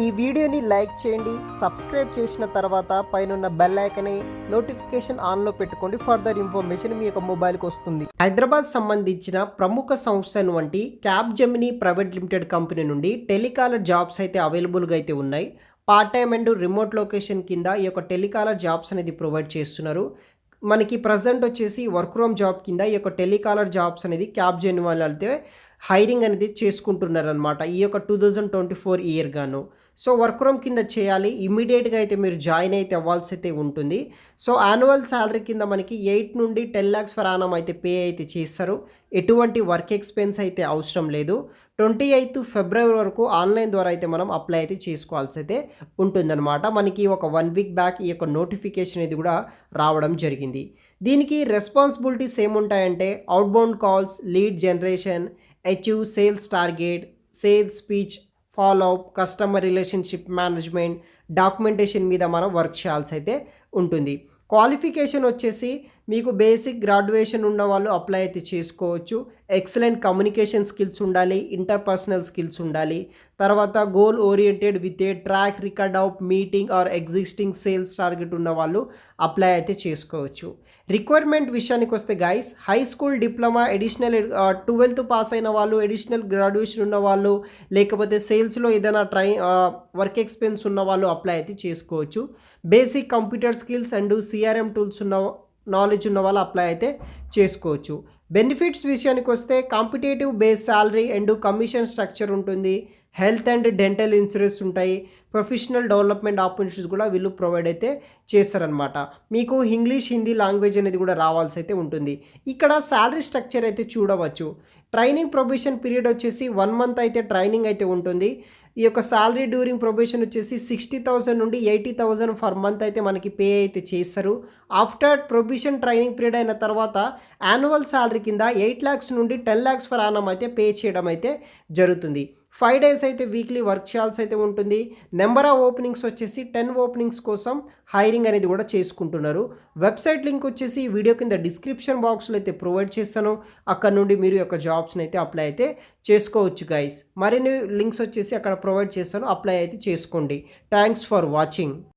ఈ వీడియోని లైక్ చేయండి, సబ్స్క్రైబ్ చేసిన తర్వాత పైనున్న బెల్ ఐకాన్ని నోటిఫికేషన్ ఆన్లో పెట్టుకోండి. ఫర్దర్ ఇన్ఫర్మేషన్ మీ యొక్క మొబైల్కి వస్తుంది. హైదరాబాద్ సంబంధించిన ప్రముఖ సంస్థ వంటి cab Gemini private limited company నుండి టెలికాలర్ జాబ్స్ అయితే అవైలబుల్గా అయితే ఉన్నాయి. Part time and remote location కింద ఈ యొక్క టెలికాలర్ జాబ్స్ అనేది ప్రొవైడ్ చేస్తున్నారు. మనకి ప్రజెంట్ వచ్చేసి వర్క్ ఫ్రమ్ జాబ్ కింద ఈ యొక్క టెలికాలర్ జాబ్స్ అనేది క్యాబ్ జెమినీ వాళ్ళు అయితే హైరింగ్ అనేది చేసుకుంటున్నారనమాట ఈ యొక్క 2024 ఇయర్ గాను. సో వర్క్ ఫ్రమ్ కింద చేయాలి, ఇమీడియట్గా అయితే మీరు జాయిన్ అయితే అవ్వాల్సి అయితే ఉంటుంది. సో యాన్యువల్ శాలరీ కింద మనకి 8 నుండి 10 lakhs ఫర్ యానం అయితే పే అయితే చేస్తారు. ఎటువంటి వర్క్ ఎక్స్పెన్స్ అయితే అవసరం లేదు. 28th February వరకు ఆన్లైన్ ద్వారా అయితే మనం అప్లై అయితే చేసుకోవాల్సి అయితే ఉంటుందన్నమాట. మనకి ఒక 1 week బ్యాక్ ఈ యొక్క నోటిఫికేషన్ ఇది కూడా రావడం జరిగింది. దీనికి రెస్పాన్సిబిలిటీస్ ఏముంటాయంటే outbound calls, lead generation, achieve sales target, sales speech, follow up, customer relationship management, documentation మీద మనం వర్క్ చేయాల్సి అయితే ఉంటుంది. క్వాలిఫికేషన్ వచ్చేసి మీకు బేసిక్ గ్రాడ్యుయేషన్ ఉన్న వాళ్ళు అప్లై అయితే చేసుకోవచ్చు. ఎక్సలెంట్ కమ్యూనికేషన్ స్కిల్స్ ఉండాలి, ఇంటర్పర్సనల్ స్కిల్స్ ఉండాలి. తర్వాత goal oriented with a track record of meeting or existing sales target ఉన్న వాళ్ళు అప్లై అయితే చేసుకోవచ్చు. రిక్వైర్మెంట్ విషయానికి వస్తే guys, high school diploma, additional 12th pass అయిన వాళ్ళు, ఎడిషనల్ గ్రాడ్యుయేషన్ ఉన్న వాళ్ళు, లేకపోతే సేల్స్లో ఏదైనా వర్క్ ఎక్స్పీరియన్స్ ఉన్న వాళ్ళు అప్లై అయితే చేసుకోవచ్చు. Basic computer skills and CRM tools ఉన్న నాలెడ్జ్ ఉన్న వాళ్ళు అప్లై అయితే చేసుకోవచ్చు. బెనిఫిట్స్ విషయానికి వస్తే competitive base salary and commission structure ఉంటుంది. హెల్త్ అండ్ డెంటల్ ఇన్సూరెన్స్ ఉంటాయి. ప్రొఫెషనల్ డెవలప్మెంట్ ఆపర్చునిటీస్ కూడా వీళ్ళు ప్రొవైడ్ అయితే చేస్తారనమాట. మీకు ఇంగ్లీష్, హిందీ లాంగ్వేజ్ అనేది కూడా రావాల్సి అయితే ఉంటుంది. ఇక్కడ శాలరీ స్ట్రక్చర్ అయితే చూడవచ్చు. ట్రైనింగ్ ప్రొబేషన్ పీరియడ్ వచ్చేసి 1 month అయితే ట్రైనింగ్ అయితే ఉంటుంది. ఈ యొక్క శాలరీ డ్యూరింగ్ ప్రొబేషన్ వచ్చేసి 60,000 నుండి 80,000 ఫర్ మంత్ అయితే మనకి పే అయితే చేస్తారు. ఆఫ్టర్ ప్రొబేషన్ ట్రైనింగ్ పీరియడ్ అయిన తర్వాత యాన్యువల్ శాలరీ కింద 8 lakhs నుండి 10 lakhs ఫర్ యానం అయితే పే చేయడం అయితే జరుగుతుంది. 5 days అయితే వీక్లీ వర్క్ చేయాల్సి అయితే ఉంటుంది. నెంబర్ ఆఫ్ ఓపెనింగ్స్ వచ్చేసి 10 ఓపెనింగ్స్ కోసం హైరింగ్ అనేది కూడా చేసుకుంటున్నారు. వెబ్సైట్ లింక్ వచ్చేసి వీడియో కింద డిస్క్రిప్షన్ బాక్స్లో అయితే ప్రొవైడ్ చేస్తాను. అక్కడ నుండి మీరు యొక్క జాబ్స్ని అయితే అప్లై అయితే చేసుకోవచ్చు గైస్. మరిన్ని లింక్స్ వచ్చేసి అక్కడ ప్రొవైడ్ చేస్తాను, అప్లై అయితే చేసుకోండి. Thanks for watching.